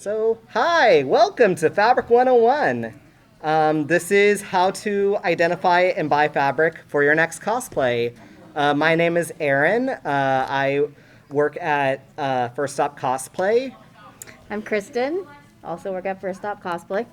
Hi, welcome to Fabric 101. This is how to identify and buy fabric for your next cosplay. My name is Aaron. I work at First Stop Cosplay. I'm Kristen, also work at First Stop Cosplay.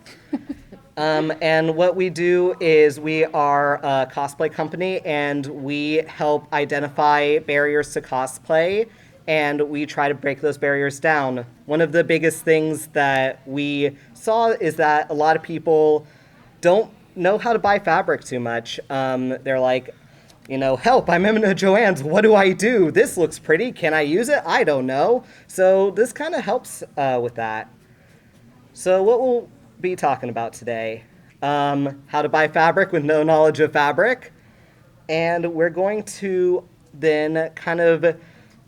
And what we do is we are a cosplay company and we help identify barriers to cosplay and we try to break those barriers down. One of the biggest things that we saw is that a lot of people don't know how to buy fabric too much. They're like, help, I'm in a Joann's. What do I do? This looks pretty. Can I use it? I don't know. So this kind of helps with that. So what we'll be talking about today, how to buy fabric with no knowledge of fabric. And we're going to then kind of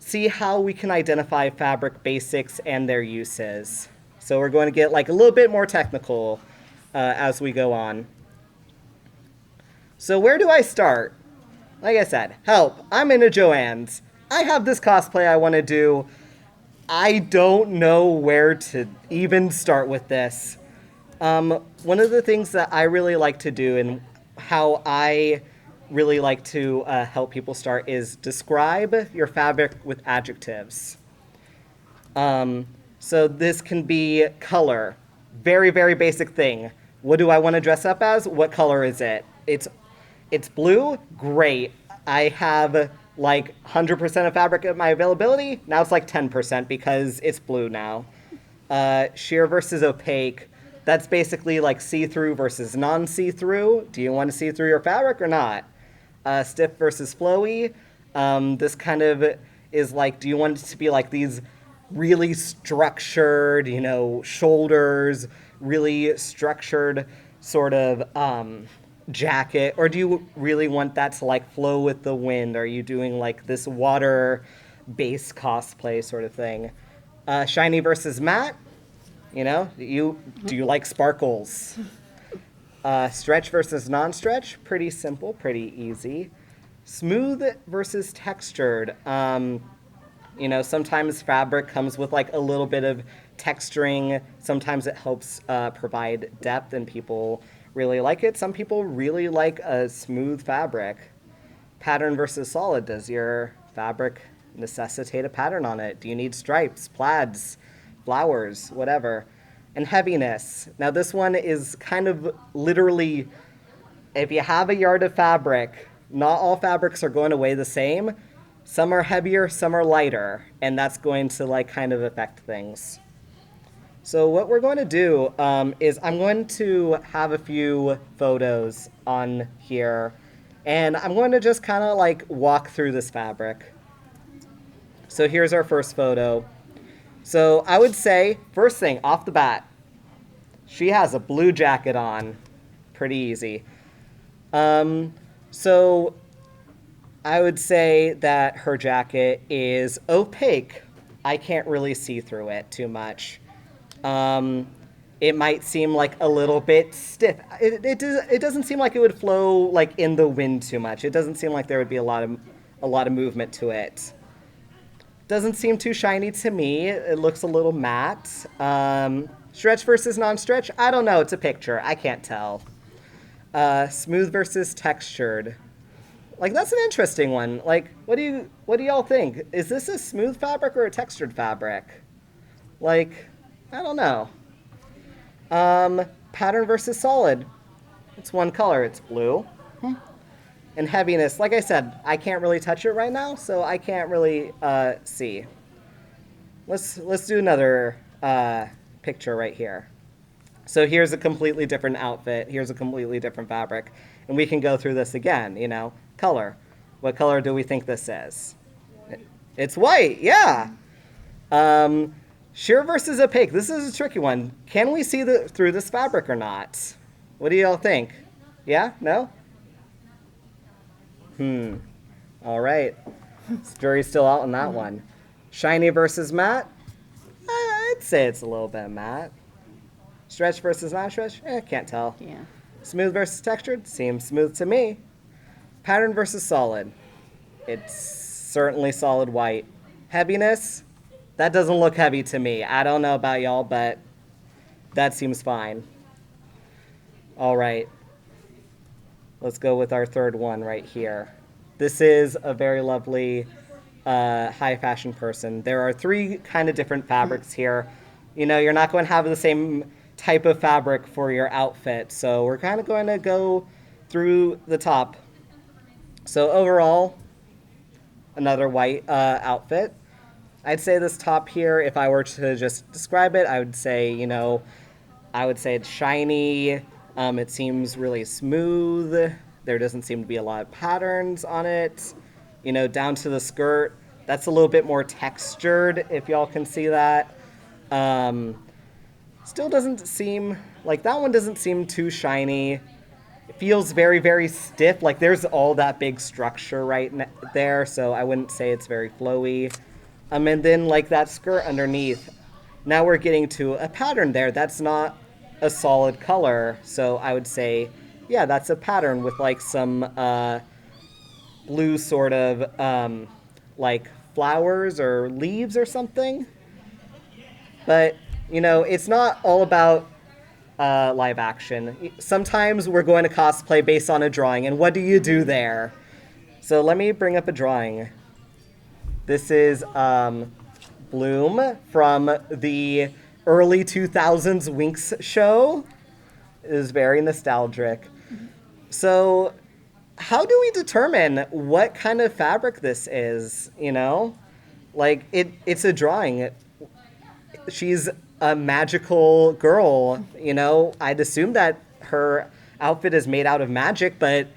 see how we can identify fabric basics and their uses. So we're going to get like a little bit more technical as we go on. So where do I start? Like I said, help, I'm in a Joann's. I have this cosplay I want to do. I don't know where to even start with this. One of the things that I really like to do and how I really like to help people start is describe your fabric with adjectives. So this can be color. Very, very basic thing. What do I want to dress up as? What color is it? It's blue? Great. I have like 100% of fabric at my availability. Now it's like 10% because it's blue now. Sheer versus opaque. That's basically like see-through versus non-see-through. Do you want to see through your fabric or not? Stiff versus flowy. This kind of is like, do you want it to be like these really structured, shoulders, really structured sort of jacket? Or do you really want that to like flow with the wind? Are you doing like this water-based cosplay sort of thing? Shiny versus matte. Do you like sparkles? Stretch versus non-stretch, pretty simple, pretty easy. Smooth versus textured. Sometimes fabric comes with like a little bit of texturing. Sometimes it helps provide depth and people really like it. Some people really like a smooth fabric. Pattern versus solid. Does your fabric necessitate a pattern on it? Do you need stripes, plaids, flowers, whatever? And heaviness. Now this one is kind of literally, if you have a yard of fabric, not all fabrics are going to weigh the same. Some are heavier, some are lighter, and that's going to like kind of affect things. So what we're going to do is I'm going to have a few photos on here, and I'm going to just kind of like walk through this fabric. So here's our first photo. So I would say, first thing, off the bat, she has a blue jacket on. Pretty easy. So I would say that her jacket is opaque. I can't really see through it too much. It might seem like a little bit stiff. It doesn't seem like it would flow like in the wind too much. It doesn't seem like there would be a lot of movement to it. Doesn't seem too shiny to me. It looks a little matte. Stretch versus non-stretch? I don't know. It's a picture. I can't tell. Smooth versus textured. Like, that's an interesting one. Like, what do y'all think? Is this a smooth fabric or a textured fabric? Like, I don't know. Pattern versus solid. It's one color. It's blue. And heaviness, like I said, I can't really touch it right now, so I can't really see. Let's do another picture right here. So here's a completely different outfit. Here's a completely different fabric. And we can go through this again, Color. What color do we think this is? It's white, yeah. Sheer versus opaque. This is a tricky one. Can we see through this fabric or not? What do y'all think? Yeah? No? All right. Jury's still out on that one. Shiny versus matte? I'd say it's a little bit matte. Stretch versus non-stretch? Can't tell. Yeah. Smooth versus textured? Seems smooth to me. Pattern versus solid? It's certainly solid white. Heaviness? That doesn't look heavy to me. I don't know about y'all, but That seems fine. All right. Let's go with our third one right here. This is a very lovely high fashion person. There are three kind of different fabrics here. You know, you're not going to have the same type of fabric for your outfit, so we're kind of going to go through the top. So overall, another white outfit. I'd say this top here, if I were to just describe it, I would say, you know, I would say it's shiny. It seems really smooth. There doesn't seem to be a lot of patterns on it. You know, down to the skirt, that's a little bit more textured, if y'all can see that. Still doesn't seem, like that one doesn't seem too shiny. It feels very, very stiff. Like there's all that big structure right there, so I wouldn't say it's very flowy. And then like that skirt underneath, now we're getting to a pattern there. That's not a solid color, so I would say, yeah, that's a pattern with like some blue sort of like flowers or leaves or something. But, you know, it's not all about live action. Sometimes we're going to cosplay based on a drawing, and what do you do there? So let me bring up a drawing. This is Bloom from the early 2000s Winx show. It is very nostalgic. So how do we determine what kind of fabric this is, you know? Like, it's a drawing. She's a magical girl, you know? I'd assume that her outfit is made out of magic, but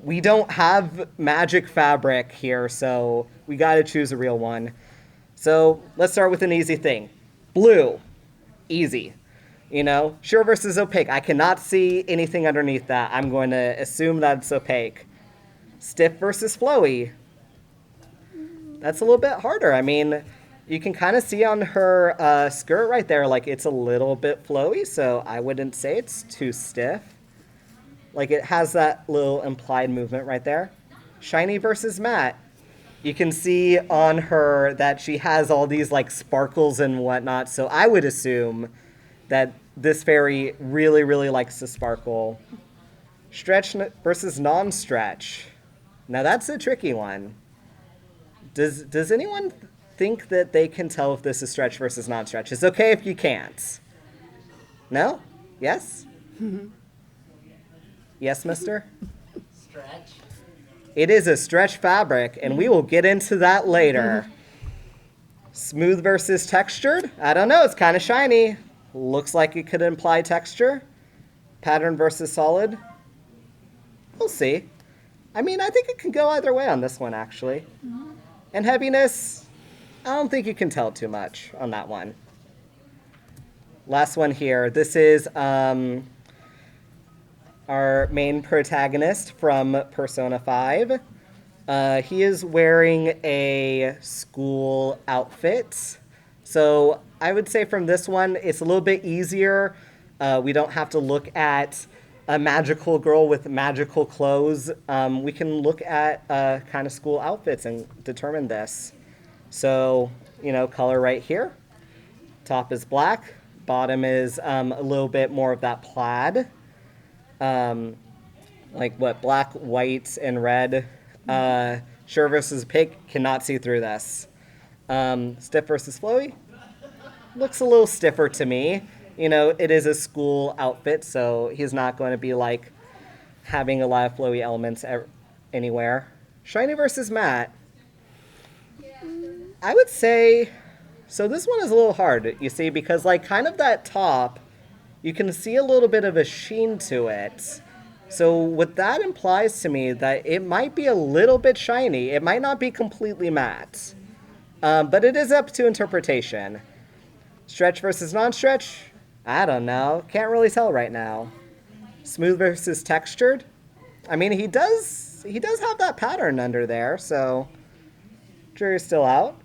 we don't have magic fabric here, so we gotta choose a real one. So let's start with an easy thing. Blue. Easy. You know, sheer versus opaque. I cannot see anything underneath that. I'm going to assume that it's opaque. Stiff versus flowy. That's a little bit harder. I mean, you can kind of see on her skirt right there, like it's a little bit flowy, so I wouldn't say it's too stiff. Like it has that little implied movement right there. Shiny versus matte. You can see on her that she has all these like sparkles and whatnot, so I would assume that this fairy really, really likes to sparkle. Stretch versus non-stretch. Now that's a tricky one. Does anyone think that they can tell if this is stretch versus non-stretch? It's okay if you can't. No? Yes? Yes, mister? Stretch. It is a stretch fabric, and we will get into that later. Smooth versus textured? I don't know, it's kind of shiny. Looks like it could imply texture. Pattern versus solid? We'll see. I mean, I think it can go either way on this one, actually. And heaviness? I don't think you can tell too much on that one. Last one here. This is our main protagonist from Persona 5. He is wearing a school outfit. So I would say from this one, it's a little bit easier. We don't have to look at a magical girl with magical clothes. We can look at kind of school outfits and determine this. So, you know, color right here. Top is black. Bottom is a little bit more of that plaid. Like what, black, white, and red. Sure versus pink, cannot see through this. Stiff versus flowy, looks a little stiffer to me. You know, it is a school outfit, so he's not going to be like having a lot of flowy elements anywhere. Shiny versus matte, I would say, so this one is a little hard, you see, because like kind of that top, you can see a little bit of a sheen to it. So what that implies to me that it might be a little bit shiny. It might not be completely matte. But it is up to interpretation. Stretch versus non-stretch? I don't know. Can't really tell right now. Smooth versus textured? I mean, he does have that pattern under there, so jury's still out.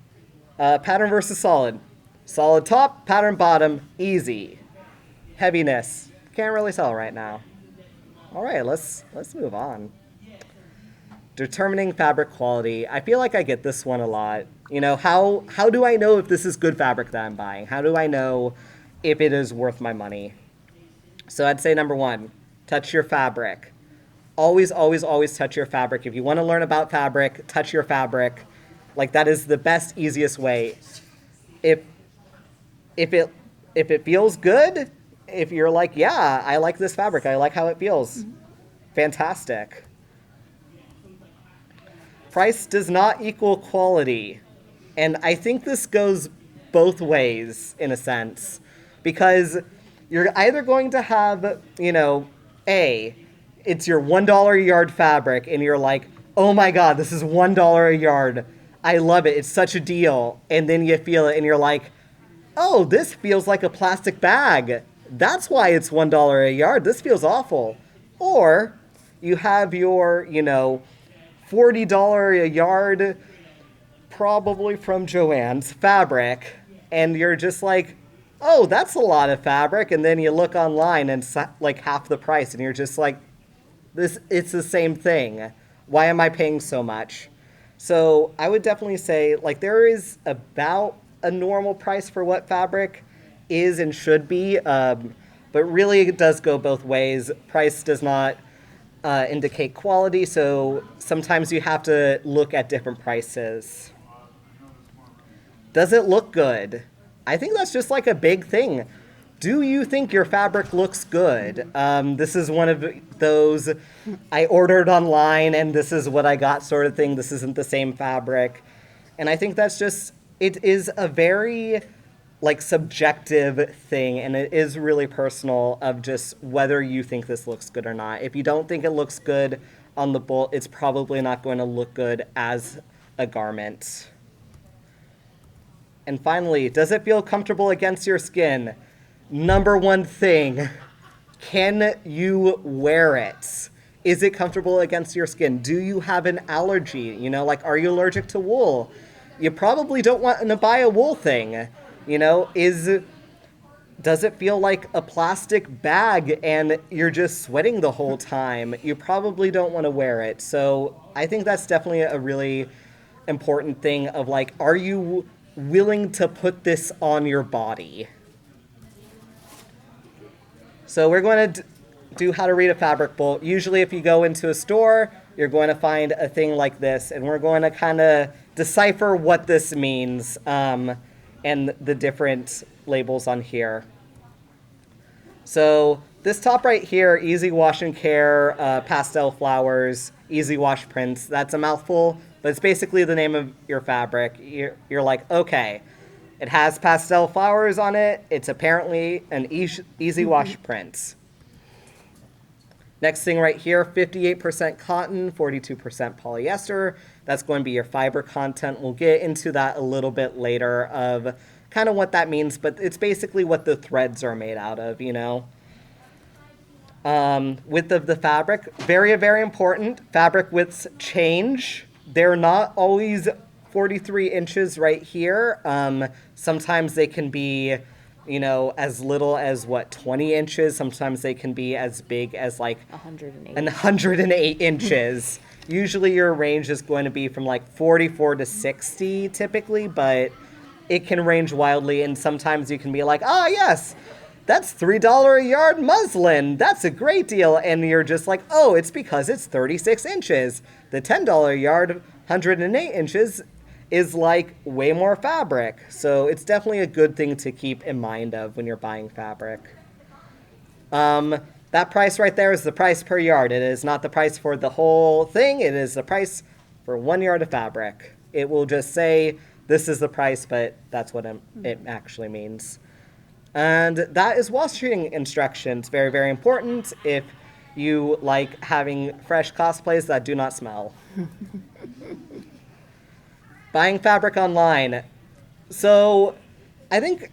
Pattern versus solid. Solid top, pattern bottom, easy. Heaviness. Can't really tell right now. All right, let's move on. Determining fabric quality. I feel like I get this one a lot. You know, how do I know if this is good fabric that I'm buying? How do I know if it is worth my money. So I'd say number one, touch your fabric. Always, always, always touch your fabric. If you want to learn about fabric, touch your fabric. Like, that is the best, easiest way. If it feels good, if you're like, yeah, I like this fabric, I like how it feels, fantastic. Price does not equal quality. And I think this goes both ways, in a sense, because you're either going to have, it's your $1 a yard fabric, and you're like, oh my God, this is $1 a yard. I love it. It's such a deal. And then you feel it, and you're like, oh, this feels like a plastic bag. That's why it's $1 a yard. This feels awful. Or you have your, $40 a yard, probably from Joann's fabric, and you're just like, oh, that's a lot of fabric. And then you look online and it's like half the price, and you're just like, it's the same thing. Why am I paying so much? So I would definitely say, like, there is about a normal price for what fabric is and should be, but really it does go both ways. Price does not indicate quality, so sometimes you have to look at different prices. Does it look good? I think that's just like a big thing. Do you think your fabric looks good? This is one of those I ordered online and this is what I got sort of thing. This isn't the same fabric. And I think that's just, it is a very subjective thing, and it is really personal of just whether you think this looks good or not. If you don't think it looks good on the bolt, it's probably not going to look good as a garment. And finally, does it feel comfortable against your skin? Number one thing, can you wear it? Is it comfortable against your skin? Do you have an allergy? Are you allergic to wool? You probably don't want to buy a wool thing. Does it feel like a plastic bag and you're just sweating the whole time? You probably don't want to wear it. So I think that's definitely a really important thing of are you willing to put this on your body? So we're going to do how to read a fabric bolt. Usually if you go into a store, you're going to find a thing like this, and we're going to kind of decipher what this means and the different labels on here. So this top right here, easy wash and care, pastel flowers, easy wash prints, that's a mouthful, but it's basically the name of your fabric. You're like, okay, it has pastel flowers on it. It's apparently an easy wash print. Next thing right here, 58% cotton, 42% polyester. That's going to be your fiber content. We'll get into that a little bit later of kind of what that means, but it's basically what the threads are made out of, Width of the fabric, very, very important. Fabric widths change. They're not always 43 inches right here. Sometimes they can be, as little as 20 inches. Sometimes they can be as big as 108 inches. Usually your range is going to be from 44 to 60 typically, but it can range wildly. And sometimes you can be like, oh yes, that's $3 a yard muslin. That's a great deal. And you're just like, oh, it's because it's 36 inches. The $10 a yard, 108 inches is way more fabric. So it's definitely a good thing to keep in mind of when you're buying fabric. That price right there is the price per yard. It is not the price for the whole thing. It is the price for 1 yard of fabric. It will just say this is the price, but that's what it actually means. And that is washing instructions. Very, very important if you like having fresh cosplays that do not smell. Buying fabric online. So I think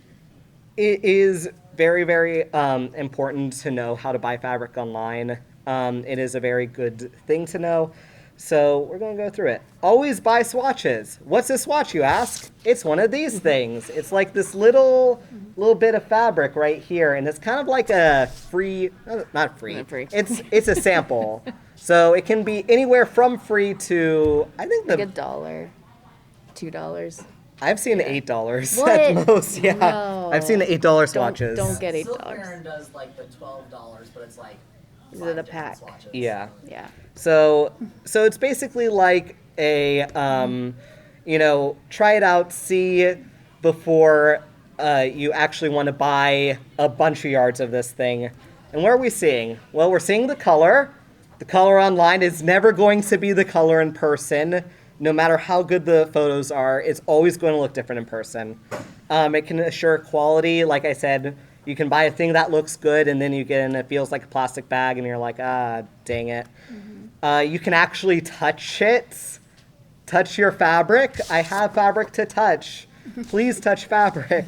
it is very, very important to know how to buy fabric online. It is a very good thing to know. So we're going to go through it. Always buy swatches. What's a swatch, you ask? It's one of these things. It's like this little bit of fabric right here, and it's kind of like a free, not free. Not free. It's a sample. So it can be anywhere from free to, I think $1, $2. I've seen $8 What? at most. Yeah, No. I've seen $8 swatches. Don't get $8. Silk Baron does like the $12, but it's like Is 5 it a different pack? swatches. Yeah. Yeah. So it's basically like a try it out, see before you actually want to buy a bunch of yards of this thing. And what are we seeing? Well, we're seeing the color. The color online is never going to be the color in person. No matter how good the photos are, it's always going to look different in person. It can assure quality. Like I said, you can buy a thing that looks good, and then you get in, it feels like a plastic bag, and you're like, dang it. You can actually touch it. Touch your fabric. I have fabric to touch. Please touch fabric.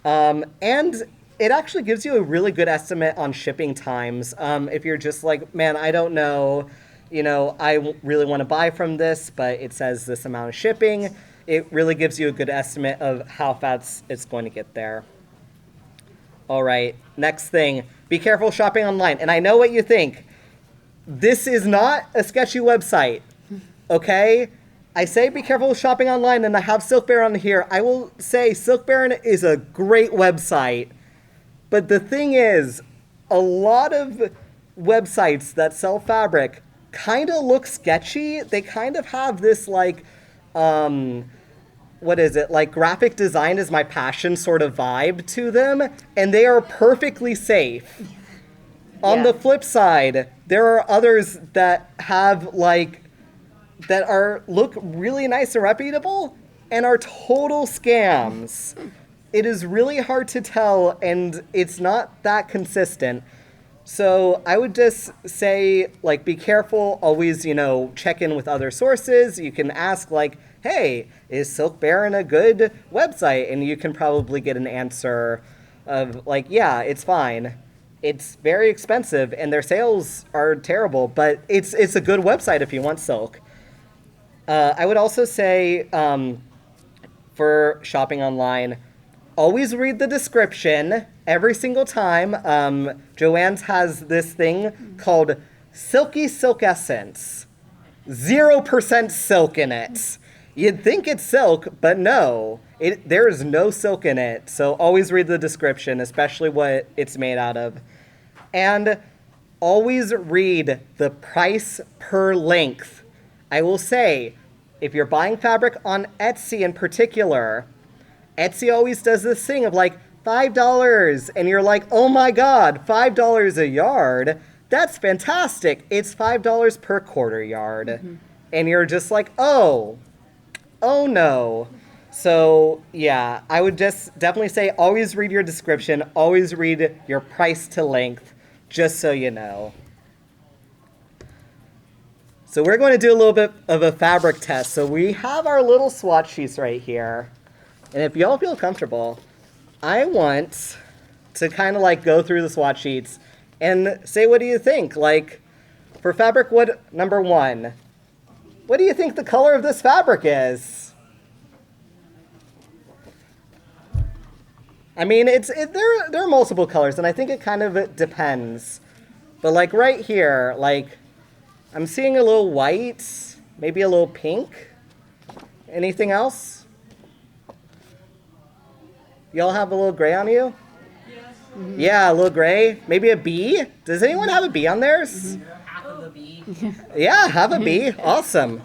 And it actually gives you a really good estimate on shipping times. If you're just like, man, I don't know, I really want to buy from this, but it says this amount of shipping, it really gives you a good estimate of how fast it's going to get there. All right, next thing, be careful shopping online. And I know what you think. This is not a sketchy website, okay? I say be careful shopping online, and I have Silk Baron here. I will say Silk Baron is a great website. But the thing is, a lot of websites that sell fabric kind of look sketchy. They kind of have this like, what is it? Like graphic design is my passion sort of vibe to them. And they are perfectly safe. On the flip side, there are others that have like, look really nice and reputable and are total scams. It is really hard to tell, and it's not that consistent. So I would just say, like, be careful. Always, check in with other sources. You can ask, like, hey, is Silk Baron a good website? And you can probably get an answer of, like, yeah, it's fine. It's very expensive, and their sales are terrible, but it's a good website if you want silk. I would also say, for shopping online, always read the description every single time. Joanne's has this thing called Silky Silk Essence. 0% silk in it. You'd think it's silk, but no. There is no silk in it. So always read the description, especially what it's made out of. And always read the price per length. I will say, if you're buying fabric on Etsy in particular, Etsy always does this thing of like $5, and you're like, oh my God, $5 a yard? That's fantastic. It's $5 per quarter yard. Mm-hmm. And you're just like, oh no. So yeah, I would just definitely say always read your description, always read your price to length, just so you know. So we're going to do a little bit of a fabric test. So we have our little swatch sheets right here. And if y'all feel comfortable, I want to kind of like go through the swatch sheets and say, what do you think? Like, for fabric number 1, what do you think the color of this fabric is? I mean, there are multiple colors, and I think it kind of depends. But like right here, like, I'm seeing a little white, maybe a little pink. Anything else? Y'all have a little gray on you? Yes. Mm-hmm. Yeah, a little gray. Maybe a bee? Does anyone have a bee on theirs? Mm-hmm. Half of a bee. Yeah, have a bee. Awesome.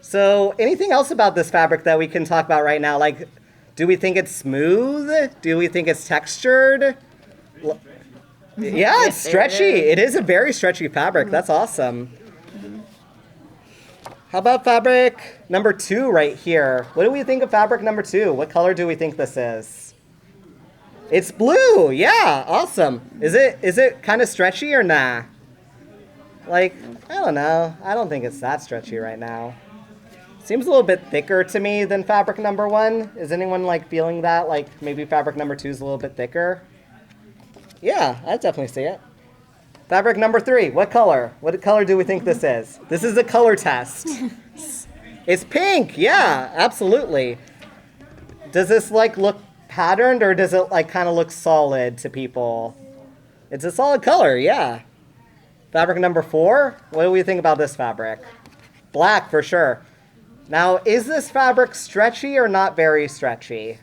So, anything else about this fabric that we can talk about right now? Like, do we think it's smooth? Do we think it's textured? Yeah, it's stretchy. It is a very stretchy fabric. That's awesome. How about fabric number 2 right here? What do we think of fabric number 2? What color do we think this is? It's blue. Yeah, awesome. Is it kind of stretchy or nah? Like, I don't know. I don't think it's that stretchy right now. Seems a little bit thicker to me than fabric number 1. Is anyone like feeling that? Like maybe fabric number 2 is a little bit thicker? Yeah, I'd definitely see it. Fabric number 3, what color? What color do we think this is? This is a color test. It's pink, yeah, absolutely. Does this like look patterned, or does it like kind of look solid to people? It's a solid color, yeah. Fabric number 4, what do we think about this fabric? Black for sure. Now, is this fabric stretchy or not very stretchy?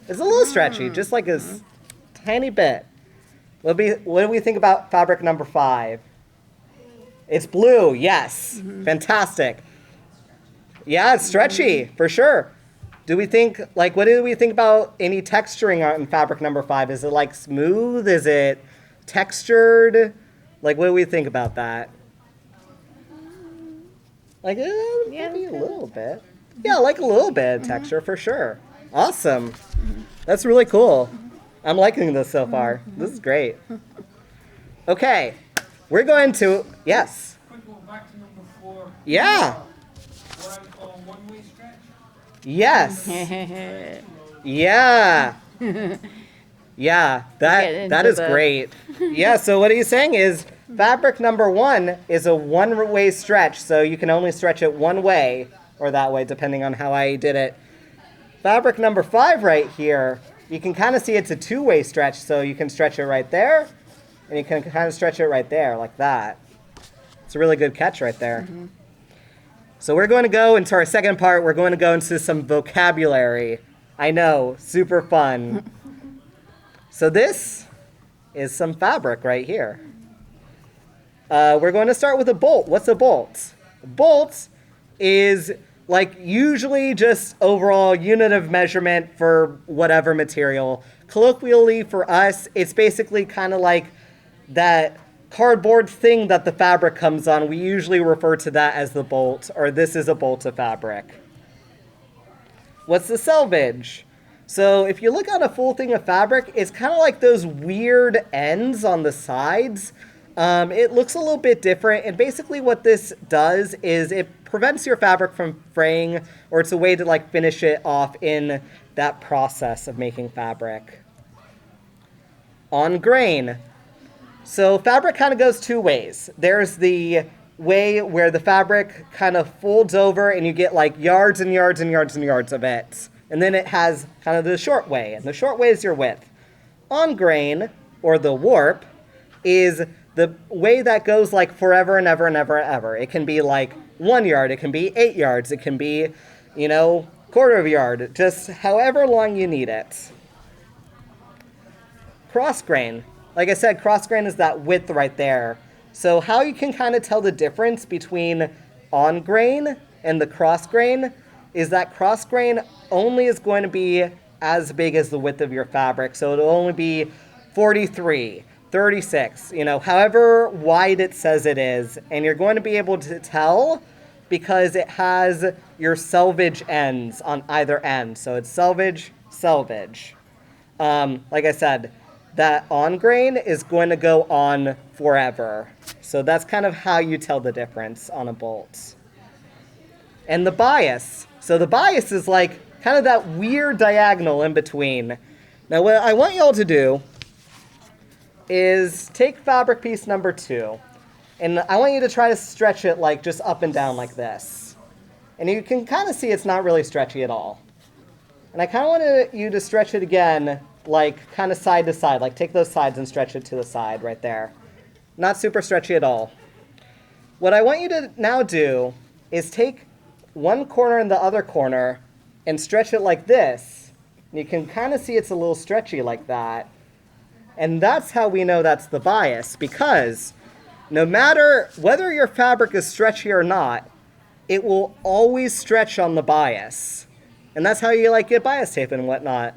It's a little stretchy, just like a tiny bit. What do we think about fabric number 5? It's blue, yes. Fantastic. Yeah, it's stretchy, for sure. Do we think, like, what do we think about any texturing on fabric number 5? Is it, like, smooth? Is it textured? Like, what do we think about that? Like, maybe a little bit. Yeah, like a little bit of texture, for sure. Awesome. That's really cool. I'm liking this so far. This is great. Okay, we're going to, yes. Quick, go back to number 4. Yeah. What I call one-way stretch. Yes. Yeah. Yeah, that is great. Yeah, so what he's saying is fabric number 1 is a one-way stretch, so you can only stretch it one way or that way, depending on how I did it. Fabric number 5 right here, you can kind of see it's a two-way stretch, so you can stretch it right there, and you can kind of stretch it right there, like that. It's a really good catch right there. So we're going to go into our second part. We're going to go into some vocabulary. I know, super fun. So this is some fabric right here. We're going to start with a bolt. What's a bolt? A bolt is like usually just overall unit of measurement for whatever material. Colloquially for us, it's basically kind of like that cardboard thing that the fabric comes on. We usually refer to that as the bolt, or this is a bolt of fabric. What's the selvage? So if you look at a full thing of fabric, it's kind of like those weird ends on the sides. It looks a little bit different, and basically what this does is it prevents your fabric from fraying, or it's a way to like finish it off in that process of making fabric. On grain. So fabric kind of goes two ways. There's the way where the fabric kind of folds over and you get like yards and yards and yards and yards of it. And then it has kind of the short way, and the short way is your width. On grain, or the warp, is the way that goes like forever and ever and ever and ever. It can be like 1 yard, it can be 8 yards, it can be, quarter of a yard, just however long you need it. Cross grain. Like I said, cross grain is that width right there. So how you can kind of tell the difference between on grain and the cross grain is that cross grain only is going to be as big as the width of your fabric. So it'll only be 43, 36, however wide it says it is. And you're going to be able to tell because it has your selvage ends on either end. So it's selvage, selvage. Like I said, that on grain is going to go on forever. So that's kind of how you tell the difference on a bolt. And the bias. So the bias is like kind of that weird diagonal in between. Now what I want y'all to do is take fabric piece number 2. And I want you to try to stretch it like just up and down like this. And you can kind of see it's not really stretchy at all. And I kind of want you to stretch it again, like kind of side to side. Like take those sides and stretch it to the side right there. Not super stretchy at all. What I want you to now do is take one corner and the other corner and stretch it like this. And you can kind of see it's a little stretchy like that. And that's how we know that's the bias, because no matter whether your fabric is stretchy or not, it will always stretch on the bias. And that's how you like get bias tape and whatnot.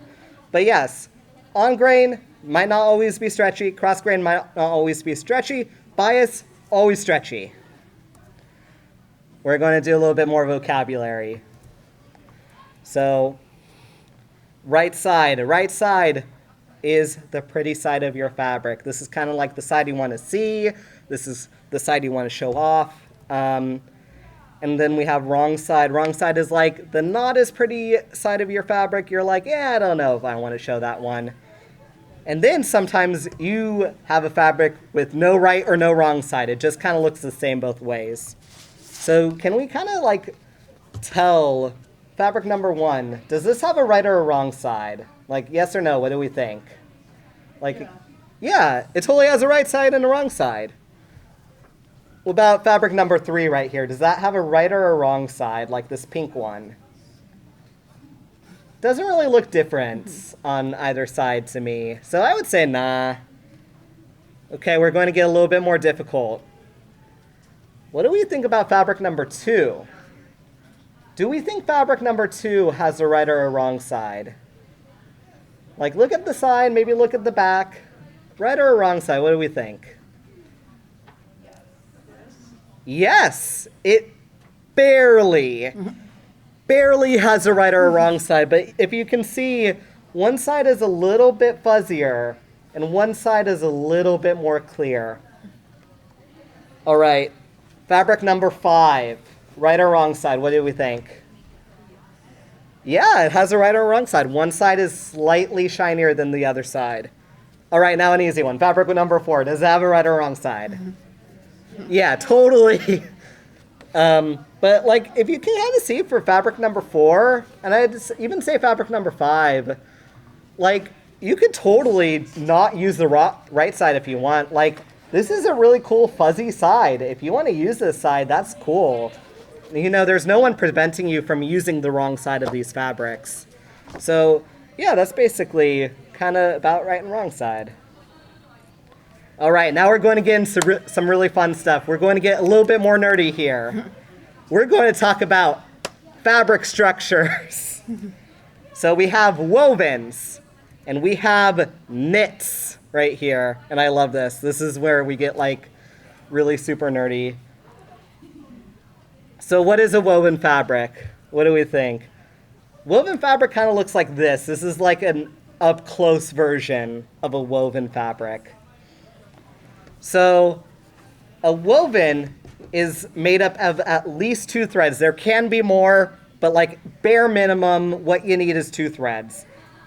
But yes, on grain might not always be stretchy, cross grain might not always be stretchy, bias always stretchy. We're going to do a little bit more vocabulary. So, right side is the pretty side of your fabric. This is kind of like the side you want to see. This is the side you want to show off. And then we have wrong side. Wrong side is like the not as pretty side of your fabric. You're like, I don't know if I want to show that one. And then sometimes you have a fabric with no right or no wrong side. It just kind of looks the same both ways. So can we kind of like tell fabric number 1, does this have a right or a wrong side? Like yes or no, what do we think? Like, yeah, it totally has a right side and a wrong side. What about fabric number 3 right here? Does that have a right or a wrong side, like this pink one? Doesn't really look different on either side to me. So I would say nah. Okay, we're going to get a little bit more difficult. What do we think about fabric number 2? Do we think fabric number 2 has a right or a wrong side? Like, look at the side, maybe look at the back. Right or a wrong side, what do we think? Yes! It barely has a right or a wrong side, but if you can see, one side is a little bit fuzzier, and one side is a little bit more clear. All right, fabric number 5, right or wrong side, what do we think? Yeah, it has a right or a wrong side. One side is slightly shinier than the other side. All right, now an easy one. Fabric number 4, does it have a right or a wrong side? Yeah, totally. But like, if you can kind of see for fabric number 4, and I'd even say fabric number 5, like, you could totally not use the right side if you want. Like, this is a really cool fuzzy side. If you want to use this side, that's cool. You know, there's no one preventing you from using the wrong side of these fabrics. So, yeah, that's basically kind of about right and wrong side. All right, now we're going to get into some really fun stuff. We're going to get a little bit more nerdy here. We're going to talk about fabric structures. So we have wovens, and we have knits right here. And I love this. This is where we get, like, really super nerdy. So what is a woven fabric? What do we think? Woven fabric kind of looks like this. This is like an up-close version of a woven fabric. So a woven is made up of at least 2 threads. There can be more, but like bare minimum, what you need is 2 threads.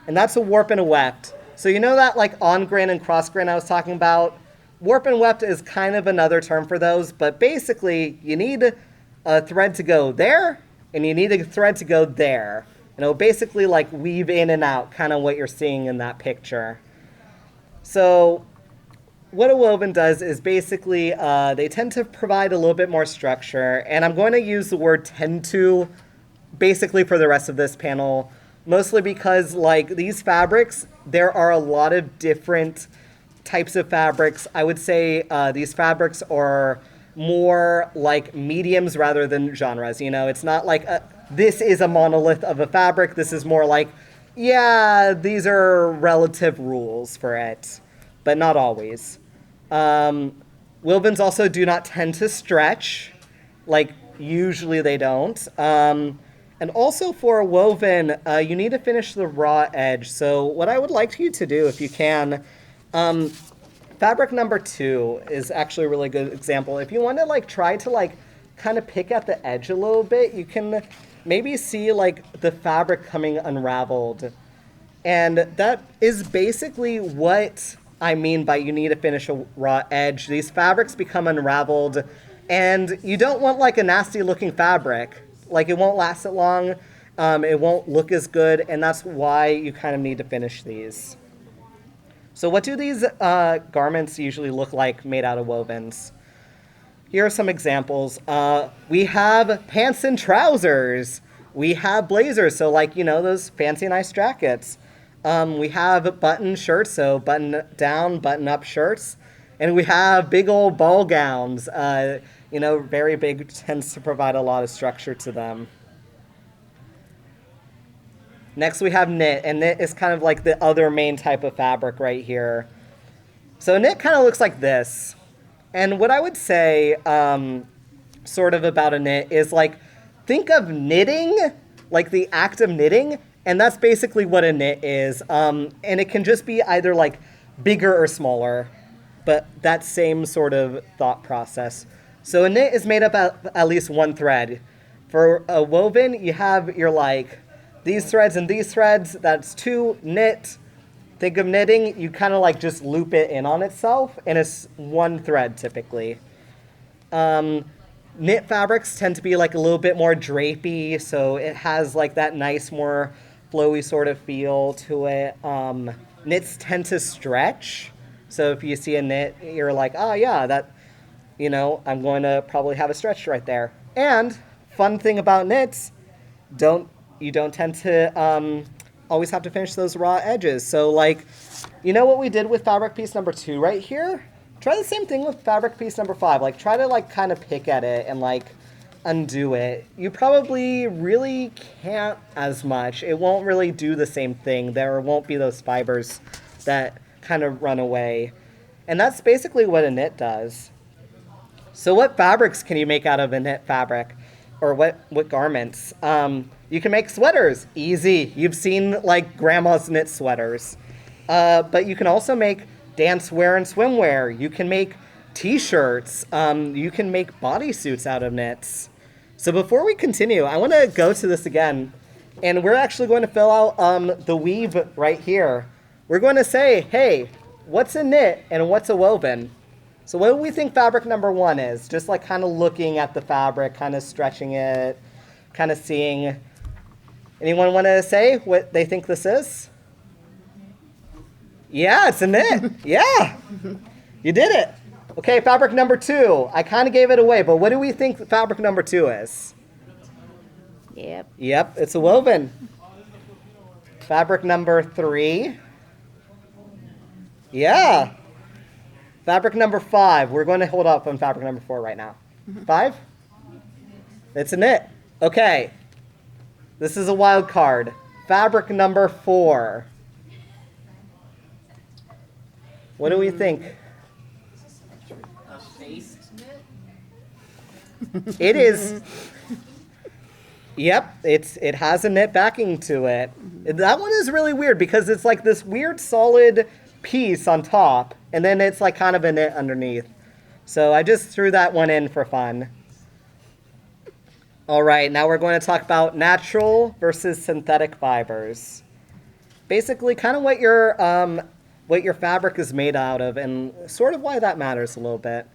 And that's a warp and a weft. So you know that like on-grain and cross-grain I was talking about? Warp and weft is kind of another term for those, but basically you need a thread to go there, and you need a thread to go there. And it'll basically like weave in and out, kind of what you're seeing in that picture. So what a woven does is basically they tend to provide a little bit more structure, and I'm going to use the word tend to basically for the rest of this panel, mostly because like these fabrics, there are a lot of different types of fabrics. I would say these fabrics are more like mediums rather than genres. You know, it's not like this is a monolith of a fabric. This is more like, yeah, these are relative rules for it, but not always. Wovens also do not tend to stretch, like usually they don't. And also for a woven, you need to finish the raw edge. So what I would like you to do, if you can, fabric number 2 is actually a really good example. If you want to like try to like kind of pick at the edge a little bit, you can maybe see like the fabric coming unraveled. And that is basically what I mean by you need to finish a raw edge. These fabrics become unraveled, and you don't want like a nasty looking fabric. Like it won't last it long, it won't look as good, and that's why you kind of need to finish these. So what do these garments usually look like made out of wovens? Here are some examples. We have pants and trousers. We have blazers, so like, you know, those fancy nice jackets. We have button shirts, so button down, button up shirts. And we have big old ball gowns. You know, very big tends to provide a lot of structure to them. Next we have knit, and knit is kind of like the other main type of fabric right here. So knit kind of looks like this. And what I would say sort of about a knit is like, think of knitting, like the act of knitting, and that's basically what a knit is. And it can just be either like bigger or smaller, but that same sort of thought process. So a knit is made up of at least 1 thread. For a woven, you have your like, these threads and these threads, that's 2. Knit, think of knitting, you kind of like just loop it in on itself, and it's 1 thread typically. Knit fabrics tend to be like a little bit more drapey, so it has like that nice, more flowy sort of feel to it. Knits tend to stretch, so if you see a knit, you're like, oh yeah, that I'm going to probably have a stretch right there. And fun thing about knits, you don't tend to always have to finish those raw edges. So like, what we did with fabric piece number 2 right here? Try the same thing with fabric piece number 5. Like try to like kind of pick at it and like undo it. You probably really can't as much. It won't really do the same thing. There won't be those fibers that kind of run away. And that's basically what a knit does. So what fabrics can you make out of a knit fabric? Or what garments? You can make sweaters. Easy. You've seen like grandma's knit sweaters. But you can also make dance wear and swimwear. You can make t-shirts. You can make bodysuits out of knits. So before we continue, I want to go to this again. And we're actually going to fill out the weave right here. We're going to say, hey, what's a knit and what's a woven? So what do we think fabric number 1 is? Just like kind of looking at the fabric, kind of stretching it, kind of seeing. Anyone want to say what they think this is? Yeah, it's a knit. Yeah, you did it. Okay, fabric number 2. I kind of gave it away, but what do we think fabric number 2 is? Yep. Yep, it's a woven. Fabric number 3. Yeah. Fabric number 5. We're going to hold up on fabric number 4 right now. 5? It's a knit. Okay. This is a wild card. Fabric number 4. What do we think? A faced knit? It is. Yep, it has a knit backing to it. That one is really weird because it's like this weird solid piece on top, and then it's like kind of a knit underneath. So I just threw that one in for fun. All right, now we're going to talk about natural versus synthetic fibers. Basically, kind of what your fabric is made out of, and sort of why that matters a little bit.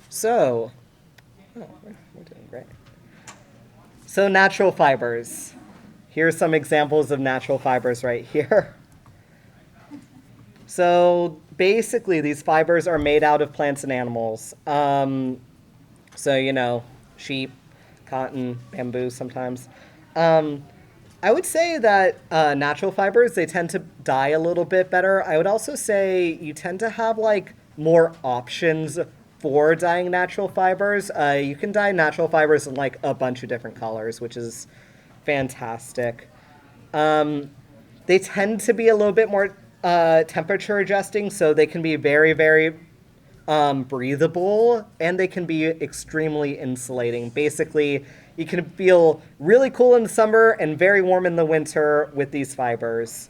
So, we're doing great. So natural fibers. Here's some examples of natural fibers right here. So basically, these fibers are made out of plants and animals. So, sheep, cotton, bamboo sometimes. I would say that natural fibers, they tend to dye a little bit better. I would also say you tend to have like more options for dyeing natural fibers. You can dye natural fibers in like a bunch of different colors, which is fantastic. They tend to be a little bit more temperature adjusting, so they can be very, very breathable, and they can be extremely insulating. Basically, you can feel really cool in the summer and very warm in the winter with these fibers.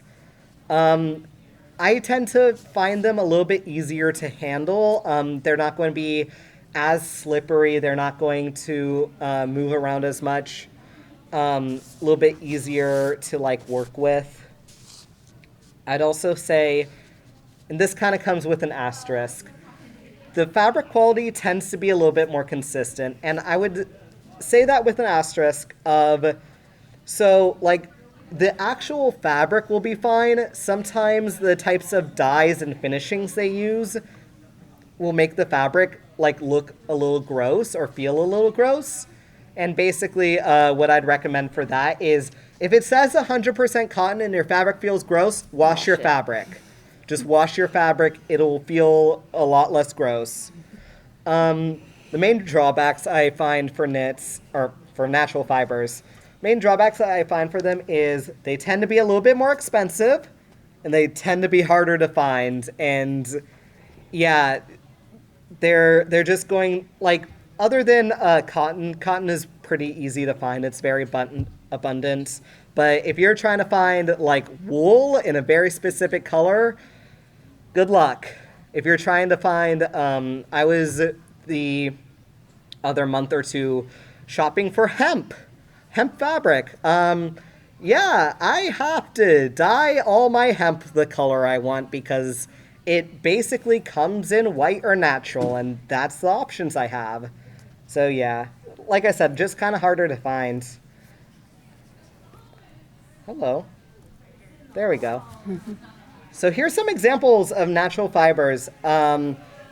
I tend to find them a little bit easier to handle. They're not going to be as slippery. They're not going to move around as much. A little bit easier to like work with. I'd also say, and this kind of comes with an asterisk, the fabric quality tends to be a little bit more consistent. And I would say that with an asterisk of, so like the actual fabric will be fine. Sometimes the types of dyes and finishings they use will make the fabric like look a little gross or feel a little gross. And basically what I'd recommend for that is if it says 100% cotton and your fabric feels gross, wash your fabric. Just wash your fabric. It'll feel a lot less gross. The main drawbacks I find for knits, or for natural fibers, main drawbacks that I find for them is they tend to be a little bit more expensive, and they tend to be harder to find. And yeah, they're just going, like, other than cotton is pretty easy to find. It's very abundant. But if you're trying to find like wool in a very specific color, good luck. If you're trying to find, I was the other month or two shopping for hemp fabric. Yeah, I have to dye all my hemp the color I want because it basically comes in white or natural, and that's the options I have. So yeah, like I said, just kind of harder to find. Hello. There we go. So here's some examples of natural fibers.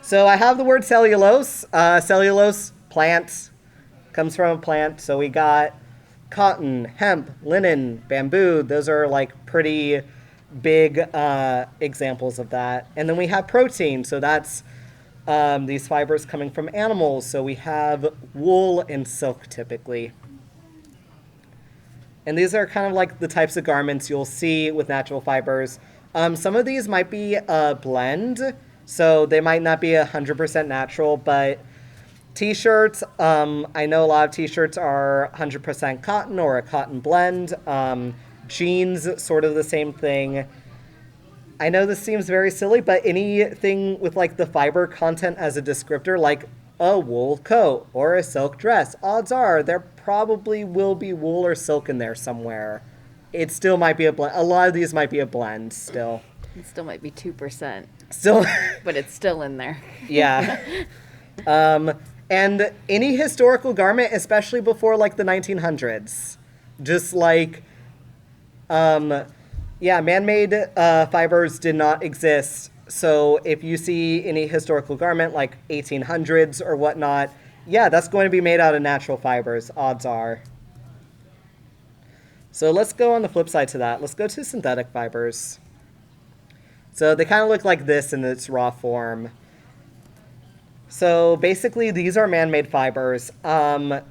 So I have the word cellulose. Cellulose, plant, comes from a plant. So we got cotton, hemp, linen, bamboo. Those are like pretty big examples of that. And then we have protein. So that's these fibers coming from animals. So we have wool and silk typically. And these are kind of like the types of garments you'll see with natural fibers. Some of these might be a blend, so they might not be 100% natural, but t-shirts, I know a lot of t-shirts are 100% cotton or a cotton blend. Jeans, sort of the same thing. I know this seems very silly, but anything with like the fiber content as a descriptor, like a wool coat or a silk dress, odds are there probably will be wool or silk in there somewhere. It still might be a blend. A lot of these might be a blend still. It still might be 2%, Still, but it's still in there. yeah. And any historical garment, especially before like the 1900s, just like, yeah, man-made fibers did not exist. So if you see any historical garment like 1800s or whatnot, yeah, that's going to be made out of natural fibers, odds are. So let's go on the flip side to that. Let's go to synthetic fibers. So they kind of look like this in its raw form. So basically, these are man-made fibers. So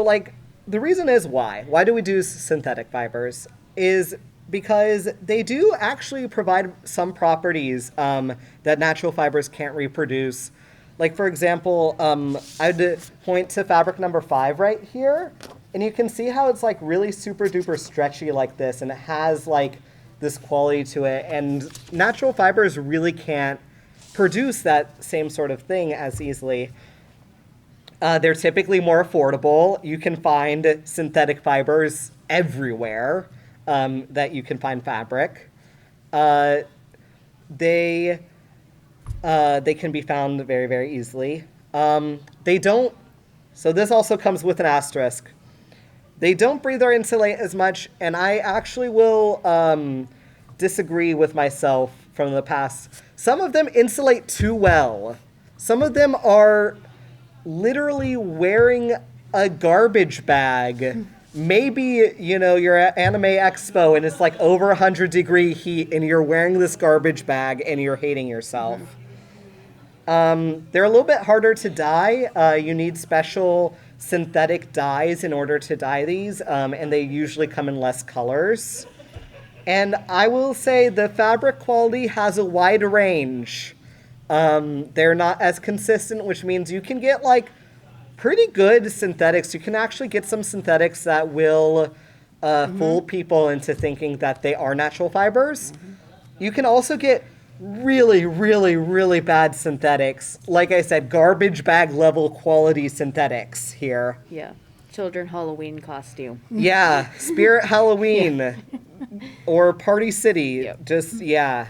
like, the reason is why. Why do we do synthetic fibers? Is because they do actually provide some properties that natural fibers can't reproduce. Like, for example, I'd point to fabric number 5 right here, and you can see how it's like really super duper stretchy like this, and it has like this quality to it, and natural fibers really can't produce that same sort of thing as easily. They're typically more affordable. You can find synthetic fibers everywhere that you can find fabric. They can be found very, very easily. They don't, so this also comes with an asterisk. They don't breathe or insulate as much, and I actually will disagree with myself from the past. Some of them insulate too well. Some of them are literally wearing a garbage bag. Maybe, you know, you're at Anime Expo and it's like over 100-degree heat and you're wearing this garbage bag and you're hating yourself. They're a little bit harder to dye. You need special synthetic dyes in order to dye these, and they usually come in less colors. And I will say the fabric quality has a wide range. They're not as consistent, which means you can get like pretty good synthetics. You can actually get some synthetics that will fool people into thinking that they are natural fibers. You can also get really, really, really bad synthetics. Like I said, garbage bag level quality synthetics here. Yeah. Children Halloween costume. Yeah, Spirit Halloween or Party City. Yep. Just, yeah.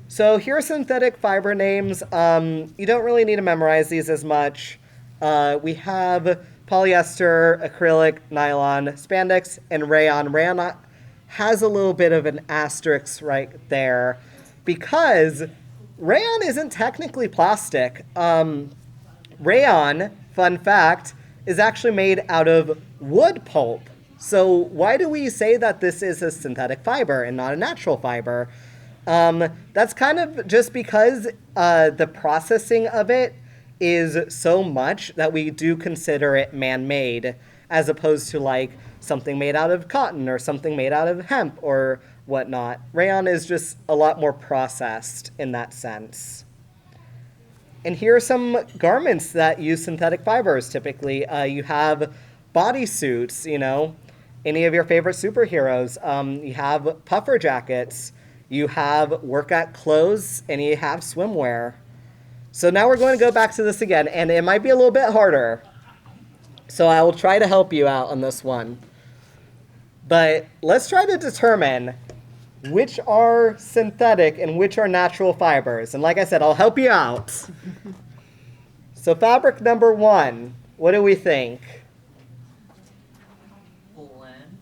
So here are synthetic fiber names. You don't really need to memorize these as much. We have polyester, acrylic, nylon, spandex, and rayon. Rayon has a little bit of an asterisk right there because rayon isn't technically plastic. Rayon, fun fact, is actually made out of wood pulp. So why do we say that this is a synthetic fiber and not a natural fiber? That's kind of just because the processing of it is so much that we do consider it man-made, as opposed to like something made out of cotton or something made out of hemp or whatnot. Rayon is just a lot more processed in that sense. And here are some garments that use synthetic fibers typically. You have bodysuits, you know, any of your favorite superheroes. You have puffer jackets. You have workout clothes, and you have swimwear. So now we're going to go back to this again, and it might be a little bit harder. So I will try to help you out on this one. But let's try to determine which are synthetic and which are natural fibers. And like I said, I'll help you out. So fabric number 1, what do we think? Blend.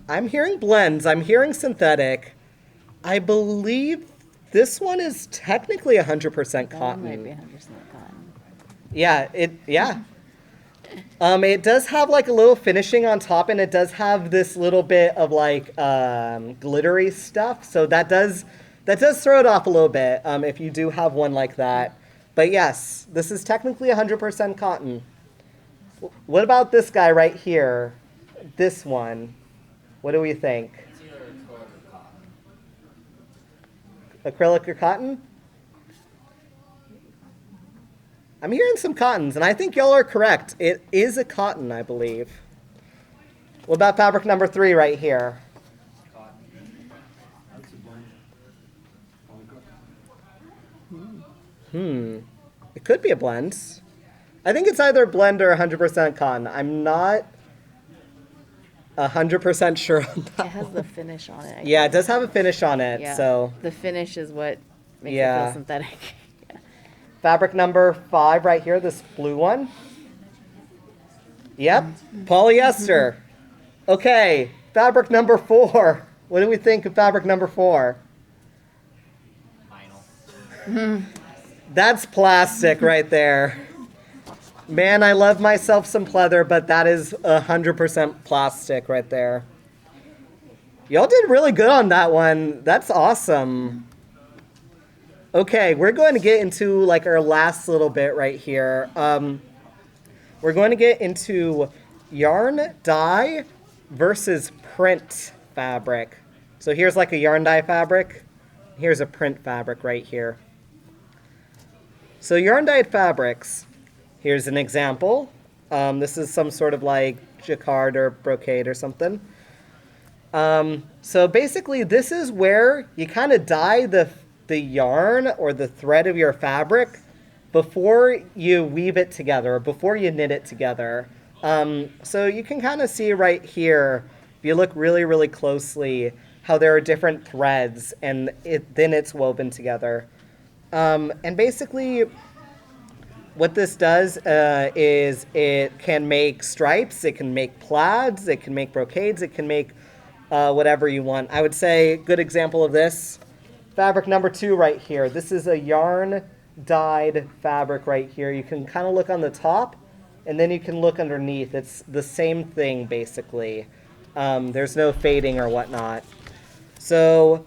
I'm hearing blends. I'm hearing synthetic. I believe this one is technically 100% That might be cotton. 100% cotton. Yeah. It does have like a little finishing on top, and it does have this little bit of like glittery stuff. So that does throw it off a little bit if you do have one like that. But yes, this is technically 100% cotton. What about this guy right here? This one. What do we think? It's either acrylic or cotton. Acrylic or cotton? I'm hearing some cottons, and I think y'all are correct. It is a cotton, I believe. What about fabric number 3 right here? Cotton. That's a blend. It could be a blend. I think it's either blend or 100% cotton. I'm not 100% sure on It that. has the finish on it. I Yeah, it think. does have a finish on it, Yeah. so... The finish is what makes it Yeah. feel synthetic. Yeah. Fabric number 5 right here, this blue one. Yep, polyester. Okay, fabric number 4. What do we think of fabric number 4? Vinyl. That's plastic right there. Man, I love myself some pleather, but that is 100% plastic right there. Y'all did really good on that one. That's awesome. Okay, we're going to get into like our last little bit right here. We're going to get into yarn dye versus print fabric. So here's like a yarn dye fabric. Here's a print fabric right here. So yarn dyed fabrics, here's an example. This is some sort of like jacquard or brocade or something. So basically this is where you kind of dye the yarn or the thread of your fabric before you weave it together, or before you knit it together. So you can kind of see right here, if you look really, really closely, how there are different threads and then it's woven together. And basically, what this does is it can make stripes, it can make plaids, it can make brocades, it can make whatever you want. I would say a good example of this, fabric number 2 right here. This is a yarn dyed fabric right here. You can kind of look on the top, and then you can look underneath. It's the same thing, basically. There's no fading or whatnot. So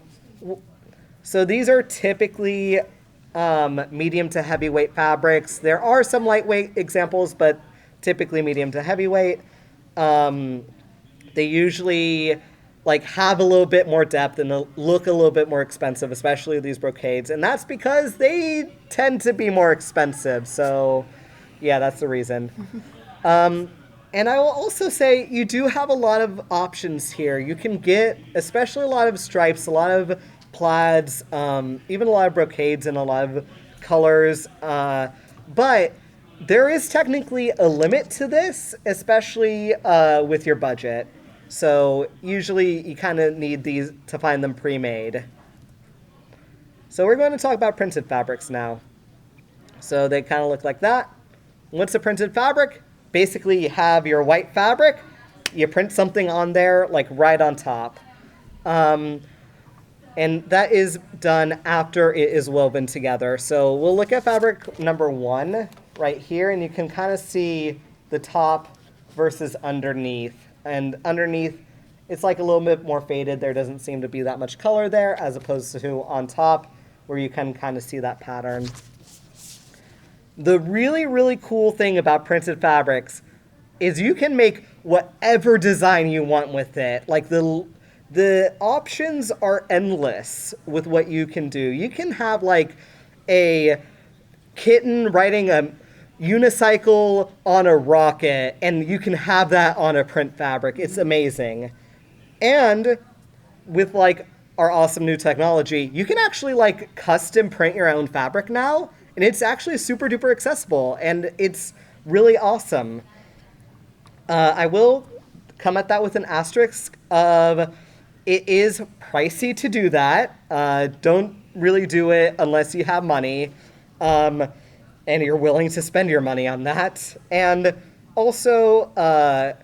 these are typically medium to heavyweight fabrics. There are some lightweight examples, but typically medium to heavyweight. They usually like have a little bit more depth and look a little bit more expensive, especially these brocades. And that's because they tend to be more expensive. So yeah, that's the reason. And I will also say you do have a lot of options here. You can get, especially a lot of stripes, a lot of plaids, even a lot of brocades and a lot of colors. But there is technically a limit to this, especially with your budget. So usually you kind of need these to find them pre-made. So we're going to talk about printed fabrics now. So they kind of look like that. What's a printed fabric? Basically you have your white fabric, you print something on there like right on top. And that is done after it is woven together. So we'll look at fabric number 1 right here, and you can kind of see the top versus underneath. And underneath, it's like a little bit more faded. There doesn't seem to be that much color there, as opposed to on top, where you can kind of see that pattern. The really, really cool thing about printed fabrics is you can make whatever design you want with it. Like the options are endless with what you can do. You can have like a kitten riding a unicycle on a rocket, and you can have that on a print fabric. It's amazing. And with like our awesome new technology, you can actually like custom print your own fabric now, and it's actually super duper accessible, and it's really awesome. I will come at that with an asterisk of it is pricey to do that. Don't really do it unless you have money. And you're willing to spend your money on that. And also,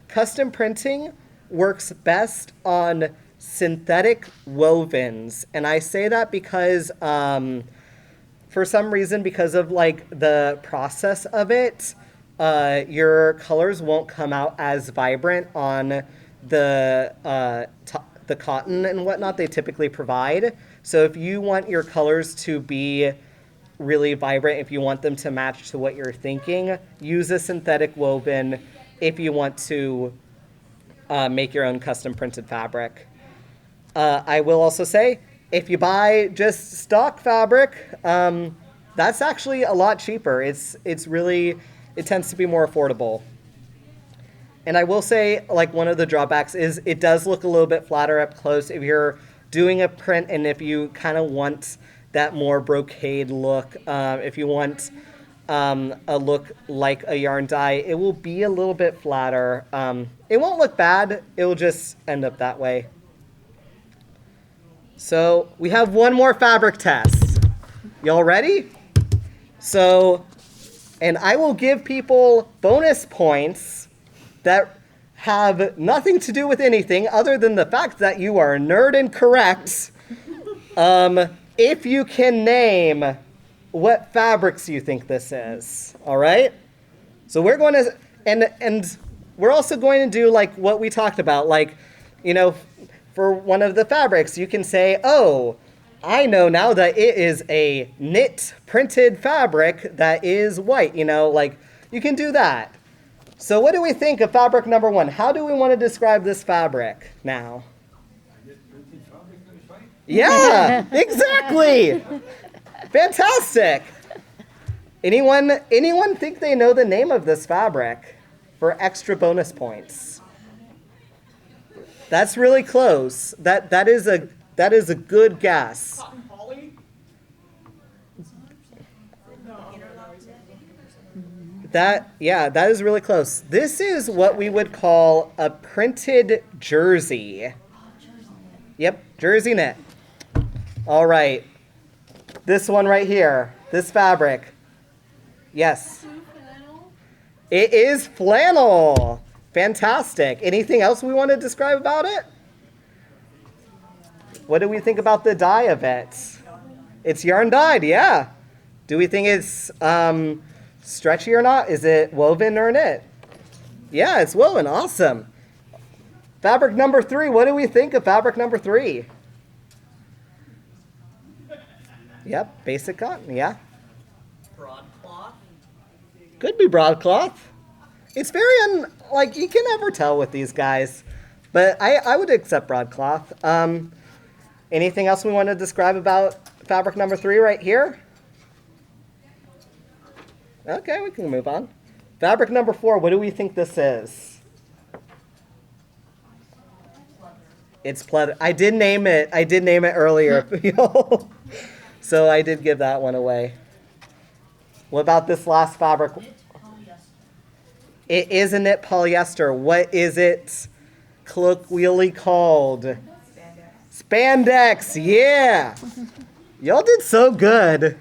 custom printing works best on synthetic wovens. And I say that because, for some reason, because of like the process of it, your colors won't come out as vibrant on the cotton and whatnot they typically provide. So if you want your colors to be really vibrant, if you want them to match to what you're thinking, use a synthetic woven if you want to make your own custom printed fabric. I will also say, if you buy just stock fabric, that's actually a lot cheaper. It tends to be more affordable. And I will say, like, one of the drawbacks is it does look a little bit flatter up close if you're doing a print and if you kind of want that more brocade look. If you want a look like a yarn dye, it will be a little bit flatter. It won't look bad. It will just end up that way. So we have one more fabric test. Y'all ready? So, and I will give people bonus points that have nothing to do with anything other than the fact that you are nerd and correct. If you can name what fabrics you think this is, all right? So we're going to, and we're also going to do like what we talked about, like, you know, for one of the fabrics, you can say, oh, I know now that it is a knit printed fabric that is white, you know, like you can do that. So what do we think of fabric number 1? How do we want to describe this fabric now? Yeah, exactly. Fantastic. Anyone think they know the name of this fabric for extra bonus points? That's really close. That is a good guess. That is really close. This is what we would call a printed jersey. Yep, jersey knit. All right. This one right here, this fabric. Yes. It is flannel. Fantastic. Anything else we want to describe about it? What do we think about the dye of it? It's yarn dyed, yeah. Do we think it's stretchy or not? Is it woven or knit? Yeah, it's woven. Awesome. Fabric number 3. What do we think of fabric number 3? Yep, basic cotton, yeah. Broadcloth? Could be broadcloth. It's very, like, you can never tell with these guys. But I would accept broadcloth. Anything else we want to describe about fabric number 3 right here? Okay, we can move on. Fabric number 4, what do we think this is? It's pleather. I did name it earlier. So I did give that one away. What about this last fabric? It is a knit polyester. What is it colloquially called? Spandex, yeah. Y'all did so good.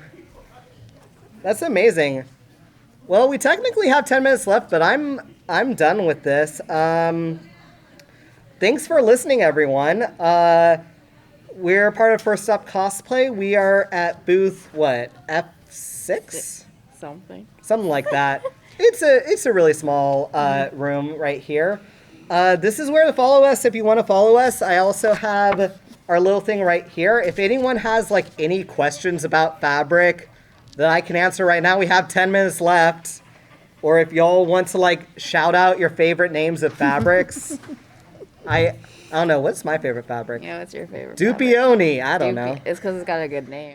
That's amazing. Well, we technically have 10 minutes left, but I'm done with this. Thanks for listening, everyone. We're part of First Up Cosplay. We are at booth, what, F6? Something like that. It's a really small room right here. This is where to follow us if you want to follow us. I also have our little thing right here. If anyone has like any questions about fabric that I can answer right now, we have 10 minutes left. Or if y'all want to like shout out your favorite names of fabrics. I don't know, what's my favorite fabric? Yeah, what's your favorite? Dupioni, I don't know. It's because it's got a good name.